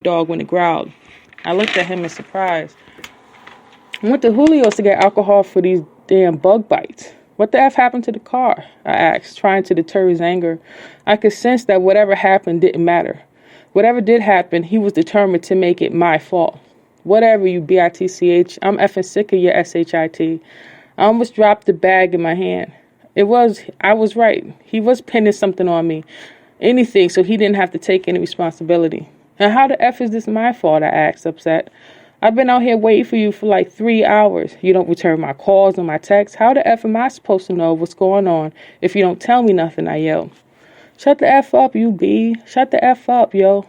dog when it growled. I looked at him in surprise. I went to Julio's to get alcohol for these damn bug bites. What the F happened to the car? I asked, trying to deter his anger. I could sense that whatever happened didn't matter. Whatever did happen, he was determined to make it my fault. Whatever, you bitch. I'm effing sick of your shit. I almost dropped the bag in my hand. I was right. He was pinning something on me. Anything, so he didn't have to take any responsibility. And how the F is this my fault? I asked, upset. I've been out here waiting for you for like 3 hours. You don't return my calls or my texts. How the F am I supposed to know what's going on if you don't tell me nothing? I yelled. Shut the F up, you B. Shut the F up, yo.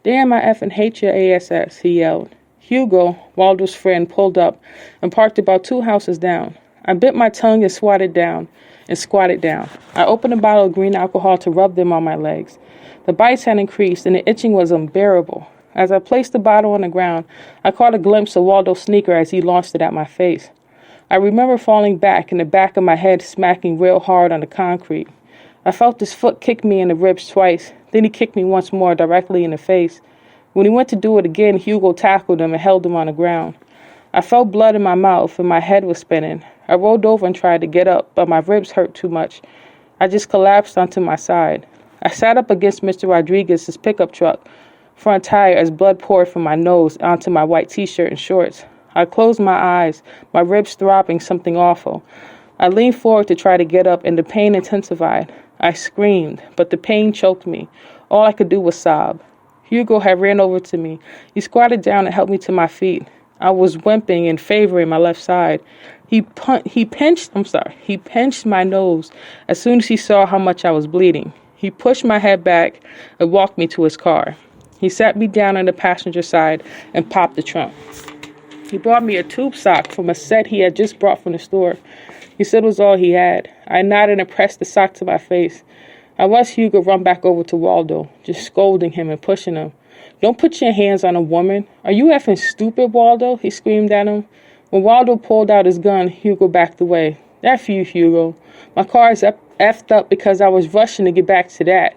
Damn, I effing hate your ass, he yelled. Hugo, Waldo's friend, pulled up and parked about 2 houses down. I bit my tongue and squatted down. I opened a bottle of green alcohol to rub them on my legs. The bites had increased and the itching was unbearable. As I placed the bottle on the ground, I caught a glimpse of Waldo's sneaker as he launched it at my face. I remember falling back and the back of my head smacking real hard on the concrete. I felt his foot kick me in the ribs twice. Then he kicked me once more directly in the face. When he went to do it again, Hugo tackled him and held him on the ground. I felt blood in my mouth and my head was spinning. I rolled over and tried to get up, but my ribs hurt too much. I just collapsed onto my side. I sat up against Mr. Rodriguez's pickup truck front tire as blood poured from my nose onto my white t-shirt and shorts. I closed my eyes, my ribs throbbing something awful. I leaned forward to try to get up and the pain intensified. I screamed, but the pain choked me. All I could do was sob. Hugo had ran over to me. He squatted down and helped me to my feet. I was wimping and favoring my left side. He pinched my nose as soon as he saw how much I was bleeding. He pushed my head back and walked me to his car. He sat me down on the passenger side and popped the trunk. He brought me a tube sock from a set he had just brought from the store. He said it was all he had. I nodded and pressed the sock to my face. I watched Hugo run back over to Waldo, just scolding him and pushing him. Don't put your hands on a woman. Are you effing stupid, Waldo? He screamed at him. When Waldo pulled out his gun, Hugo backed away. F you, Hugo. My car is effed up because I was rushing to get back to that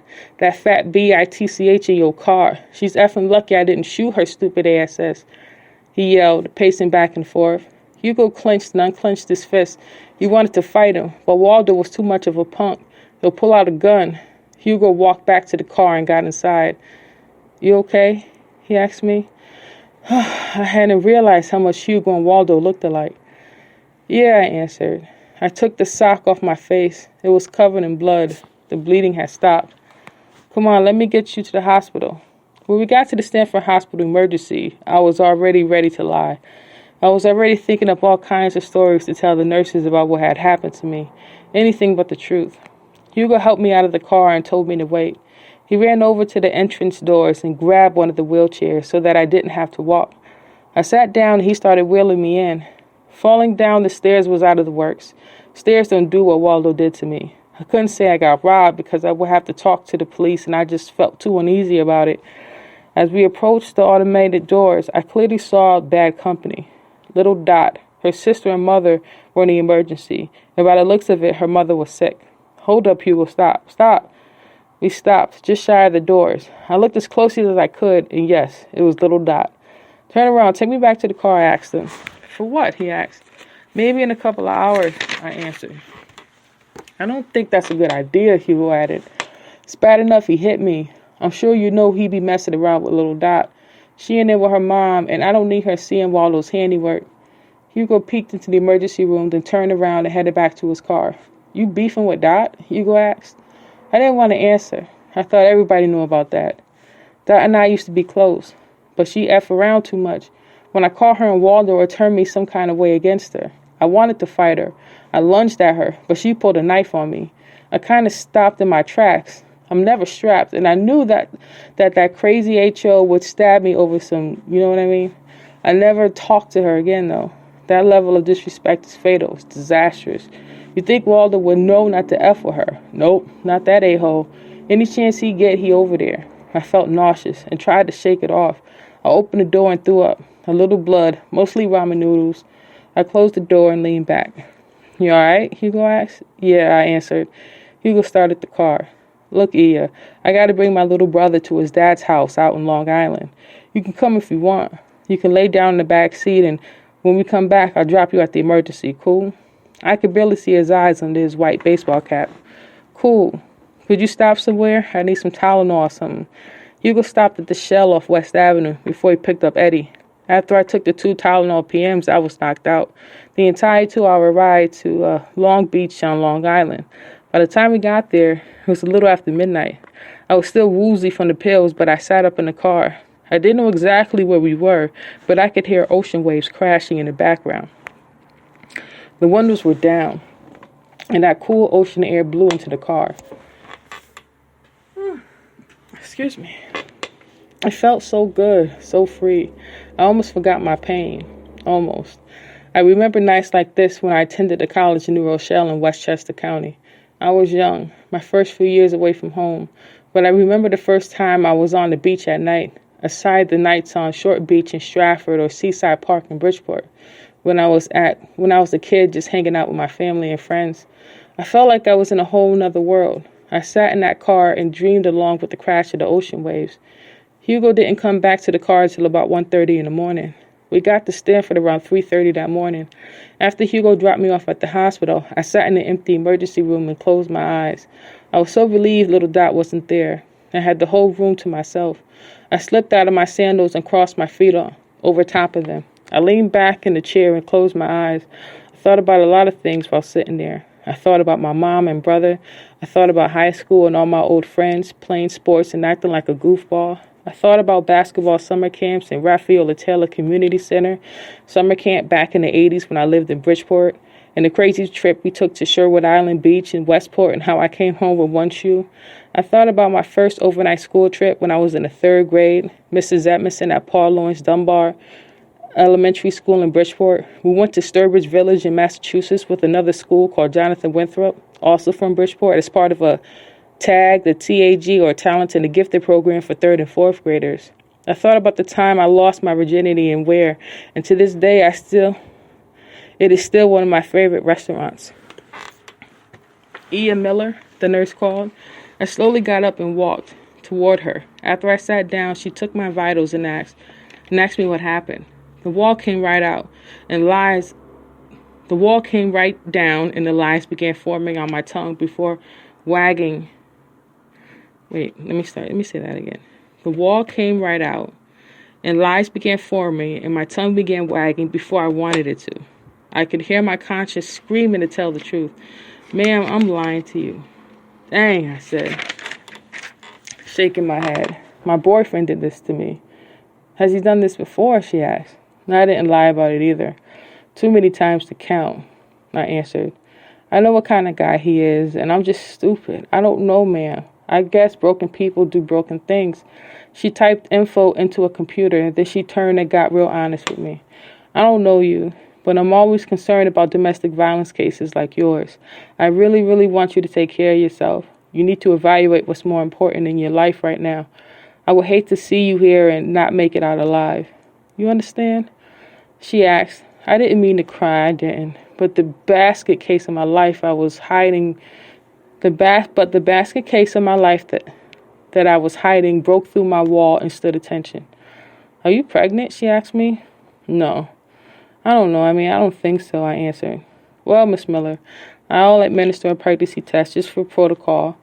fat bitch in your car. She's effing lucky I didn't shoot her stupid ass, he yelled, pacing back and forth. Hugo clenched and unclenched his fist. He wanted to fight him, but Waldo was too much of a punk. He'll pull out a gun. Hugo walked back to the car and got inside. You okay? He asked me. I hadn't realized how much Hugo and Waldo looked alike. Yeah, I answered. I took the sock off my face. It was covered in blood. The bleeding had stopped. Come on, let me get you to the hospital. When we got to the Stanford Hospital emergency, I was already ready to lie. I was already thinking up all kinds of stories to tell the nurses about what had happened to me. Anything but the truth. Hugo helped me out of the car and told me to wait. He ran over to the entrance doors and grabbed one of the wheelchairs so that I didn't have to walk. I sat down and he started wheeling me in. Falling down the stairs was out of the works. Stairs don't do what Waldo did to me. I couldn't say I got robbed because I would have to talk to the police and I just felt too uneasy about it. As we approached the automated doors, I clearly saw bad company. Little Dot, her sister and mother were in the emergency, and by the looks of it, her mother was sick. Hold up, Hugo, stop. We stopped, just shy of the doors. I looked as closely as I could, and yes, it was Little Dot. Turn around, take me back to the car, I asked him. For what? He asked. Maybe in a couple of hours, I answered. I don't think that's a good idea, Hugo added. It's bad enough he hit me. I'm sure you know he be messing around with Little Dot. She in there with her mom, and I don't need her seeing Waldo's handiwork. Hugo peeked into the emergency room, then turned around and headed back to his car. You beefing with Dot? Hugo asked. I didn't want to answer. I thought everybody knew about that. Dot and I used to be close, but she F around too much. When I caught her and Waldo, it turned me some kind of way against her. I wanted to fight her. I lunged at her, but she pulled a knife on me. I kind of stopped in my tracks. I'm never strapped, and I knew that crazy H.O. would stab me over some, you know what I mean? I never talked to her again, though. That level of disrespect is fatal. It's disastrous. You think Waldo would know not to F with her? Nope, not that a-hole. Any chance he get, he over there. I felt nauseous and tried to shake it off. I opened the door and threw up. A little blood, mostly ramen noodles. I closed the door and leaned back. You all right? Hugo asked. Yeah, I answered. Hugo started the car. Look, Ia, I gotta bring my little brother to his dad's house out in Long Island. You can come if you want. You can lay down in the back seat, and when we come back, I'll drop you at the emergency. Cool? I could barely see his eyes under his white baseball cap. Cool. Could you stop somewhere? I need some Tylenol or something. Hugo stopped at the Shell off West Avenue before he picked up Eddie. After I took the 2 Tylenol PMs, I was knocked out. The entire 2-hour ride to Long Beach on Long Island. By the time we got there, it was a little after midnight. I was still woozy from the pills, but I sat up in the car. I didn't know exactly where we were, but I could hear ocean waves crashing in the background. The windows were down, and that cool ocean air blew into the car. Excuse me. I felt so good, so free. I almost forgot my pain. Almost. I remember nights like this when I attended a college in New Rochelle in Westchester County. I was young, my first few years away from home, but I remember the first time I was on the beach at night, aside the nights on Short Beach in Stratford or Seaside Park in Bridgeport, when I was a kid just hanging out with my family and friends. I felt like I was in a whole nother world. I sat in that car and dreamed along with the crash of the ocean waves. Hugo didn't come back to the car until about 1:30 in the morning. We got to Stanford around 3:30 that morning. After Hugo dropped me off at the hospital, I sat in the empty emergency room and closed my eyes. I was so relieved little Dot wasn't there. I had the whole room to myself. I slipped out of my sandals and crossed my feet over top of them. I leaned back in the chair and closed my eyes. I thought about a lot of things while sitting there. I thought about my mom and brother. I thought about high school and all my old friends, playing sports and acting like a goofball. I thought about basketball summer camps in Rafaela Taylor Community Center, summer camp back in the 80s when I lived in Bridgeport, and the crazy trip we took to Sherwood Island Beach in Westport and how I came home with one shoe. I thought about my first overnight school trip when I was in the 3rd grade, Mrs. Edmondson at Paul Lawrence Dunbar Elementary School in Bridgeport. We went to Sturbridge Village in Massachusetts with another school called Jonathan Winthrop, also from Bridgeport, as part of a TAG, the TAG, or Talent and the Gifted program for 3rd and 4th graders. I thought about the time I lost my virginity and where, and to this day, it is still one of my favorite restaurants. Ia Miller, the nurse called. I slowly got up and walked toward her. After I sat down, she took my vitals and asked me what happened. The wall came right out, and the wall came right down, and the lines began forming on my tongue before wagging. Wait, let me say that again. The wall came right out, and lies began forming, and my tongue began wagging before I wanted it to. I could hear my conscience screaming to tell the truth. Ma'am, I'm lying to you. Dang, I said, shaking my head. My boyfriend did this to me. Has he done this before? She asked. No, I didn't lie about it either. Too many times to count, I answered. I know what kind of guy he is, and I'm just stupid. I don't know, ma'am. I guess broken people do broken things. She typed info into a computer, then she turned and got real honest with me. I don't know you, but I'm always concerned about domestic violence cases like yours. I really, really want you to take care of yourself. You need to evaluate what's more important in your life right now. I would hate to see you here and not make it out alive. You understand? She asked. I didn't mean to cry, I didn't. But the basket case of my life I was hiding... The basket case of my life that I was hiding broke through my wall and stood attention. Are you pregnant? She asked me. No. I don't know. I don't think so, I answered. Well, Miss Miller, I'll administer a pregnancy test just for protocol.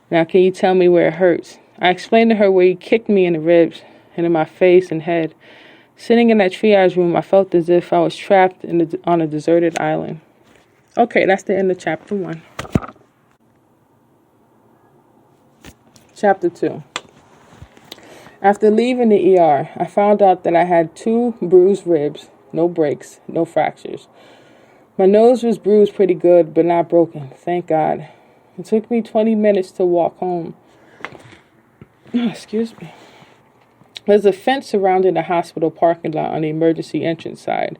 Now, can you tell me where it hurts? I explained to her where he kicked me in the ribs and in my face and head. Sitting in that triage room, I felt as if I was trapped on a deserted island. Okay, that's the end of chapter 1. Chapter 2. After leaving the ER, I found out that I had 2 bruised ribs, no breaks, no fractures. My nose was bruised pretty good, but not broken, thank God. It took me 20 minutes to walk home. Excuse me. There's a fence surrounding the hospital parking lot on the emergency entrance side.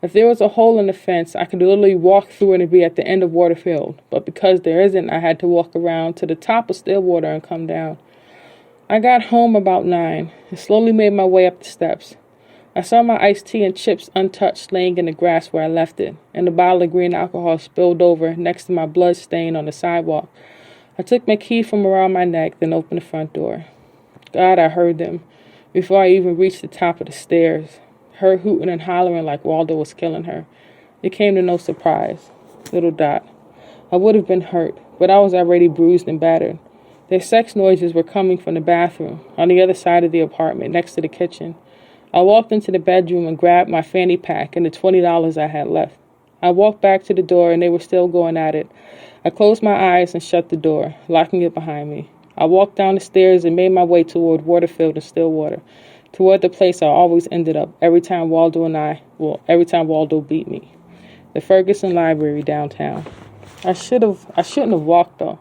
If there was a hole in the fence, I could literally walk through it and be at the end of Waterfield. But because there isn't, I had to walk around to the top of Stillwater and come down. I got home about 9 and slowly made my way up the steps. I saw my iced tea and chips untouched laying in the grass where I left it, and the bottle of green alcohol spilled over next to my blood stain on the sidewalk. I took my key from around my neck, then opened the front door. God, I heard them before I even reached the top of the stairs. Her hooting and hollering like Waldo was killing her. It came to no surprise. Little Dot. I would have been hurt, but I was already bruised and battered. Their sex noises were coming from the bathroom, on the other side of the apartment, next to the kitchen. I walked into the bedroom and grabbed my fanny pack and the $20 I had left. I walked back to the door and they were still going at it. I closed my eyes and shut the door, locking it behind me. I walked down the stairs and made my way toward Waterfield and Stillwater, toward the place I always ended up every time Waldo beat me. The Ferguson Library downtown. I shouldn't have walked though.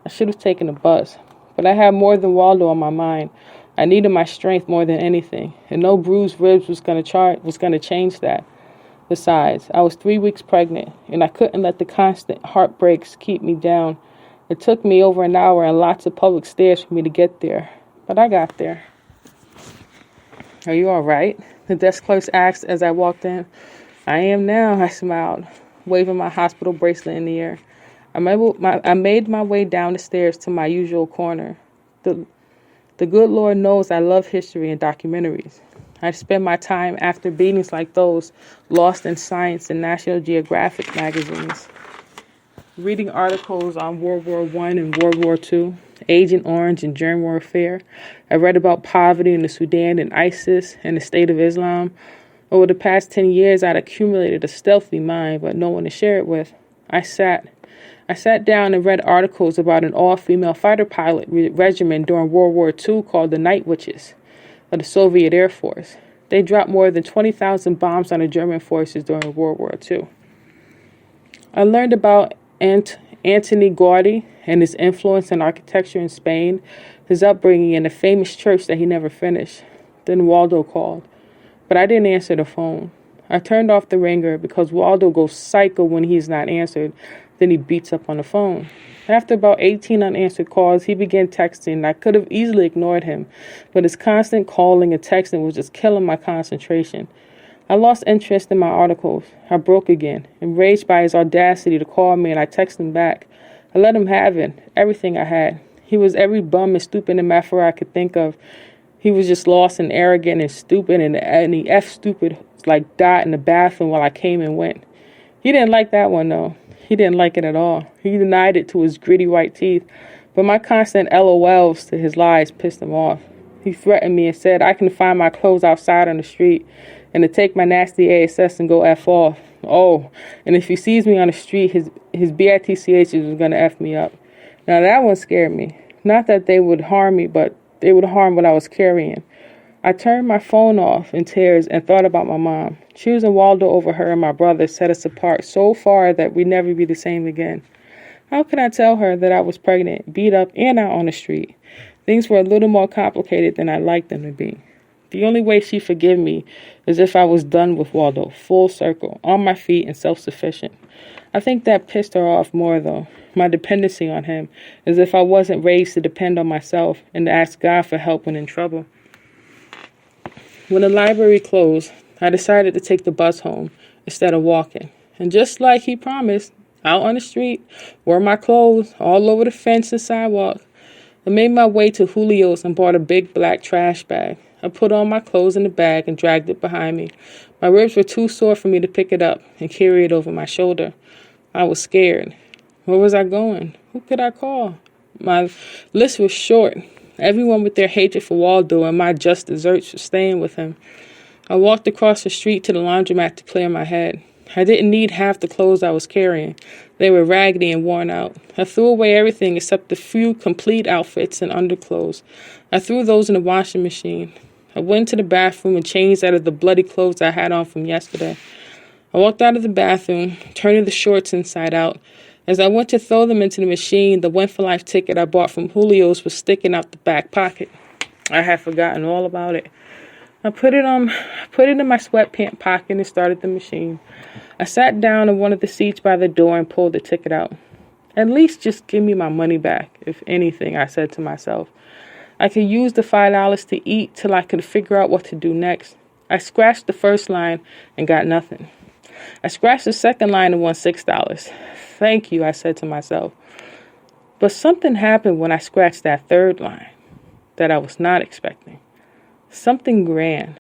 I should have taken a bus. But I had more than Waldo on my mind. I needed my strength more than anything, and no bruised ribs was gonna change that. Besides, I was 3 weeks pregnant, and I couldn't let the constant heartbreaks keep me down. It took me over an hour and lots of public stairs for me to get there, but I got there. Are you all right? The desk clerk asked as I walked in. I am now, I smiled, waving my hospital bracelet in the air. I made my way down the stairs to my usual corner. The good Lord knows I love history and documentaries. I spend my time after beatings like those lost in Science and National Geographic magazines, reading articles on World War I and World War II, Agent Orange and germ warfare. I read about poverty in the Sudan and ISIS and the State of Islam. Over the past 10 years, I'd accumulated a stealthy mind, but no one to share it with. I sat down and read articles about an all-female fighter pilot regiment during World War II called the Night Witches of the Soviet Air Force. They dropped more than 20,000 bombs on the German forces during World War II. I learned about Antoni Gaudí and his influence in architecture in Spain, his upbringing in a famous church that he never finished. Then Waldo called, but I didn't answer the phone. I turned off the ringer because Waldo goes psycho when he's not answered. Then he beats up on the phone. After about 18 unanswered calls, he began texting. I could have easily ignored him, but his constant calling and texting was just killing my concentration. I lost interest in my articles. I broke again, enraged by his audacity to call me, and I texted him back. I let him have it, everything I had. He was every bum and stupid MFer I could think of. He was just lost and arrogant and stupid, and he F stupid like Dot in the bathroom while I came and went. He didn't like that one, though. He didn't like it at all. He denied it to his gritty white teeth, but my constant LOLs to his lies pissed him off. He threatened me and said I can find my clothes outside on the street and to take my nasty ASS and go F off. Oh, and if he sees me on the street, his BITCHs was going to F me up. Now that one scared me. Not that they would harm me, but they would harm what I was carrying. I turned my phone off in tears and thought about my mom. Choosing Waldo over her and my brother set us apart so far that we'd never be the same again. How could I tell her that I was pregnant, beat up, and out on the street? Things were a little more complicated than I'd like them to be. The only way she'd forgive me is if I was done with Waldo, full circle, on my feet and self-sufficient. I think that pissed her off more, though, my dependency on him, as if I wasn't raised to depend on myself and to ask God for help when in trouble. When the library closed, I decided to take the bus home instead of walking. And just like he promised, out on the street, wore my clothes all over the fence and sidewalk. I made my way to Julio's and bought a big black trash bag. I put all my clothes in the bag and dragged it behind me. My ribs were too sore for me to pick it up and carry it over my shoulder. I was scared. Where was I going? Who could I call? My list was short. Everyone with their hatred for Waldo and my just desserts for staying with him. I walked across the street to the laundromat to clear my head. I didn't need half the clothes I was carrying. They were raggedy and worn out. I threw away everything except the few complete outfits and underclothes. I threw those in the washing machine. I went to the bathroom and changed out of the bloody clothes I had on from yesterday. I walked out of the bathroom, turning the shorts inside out. As I went to throw them into the machine, the Win for Life ticket I bought from Julio's was sticking out the back pocket. I had forgotten all about it. I put it in my sweatpant pocket and started the machine. I sat down on one of the seats by the door and pulled the ticket out. At least just give me my money back, if anything, I said to myself. I could use the $5 to eat till I could figure out what to do next. I scratched the first line and got nothing. I scratched the second line and won $6. Thank you, I said to myself. But something happened when I scratched that third line that I was not expecting. Something grand.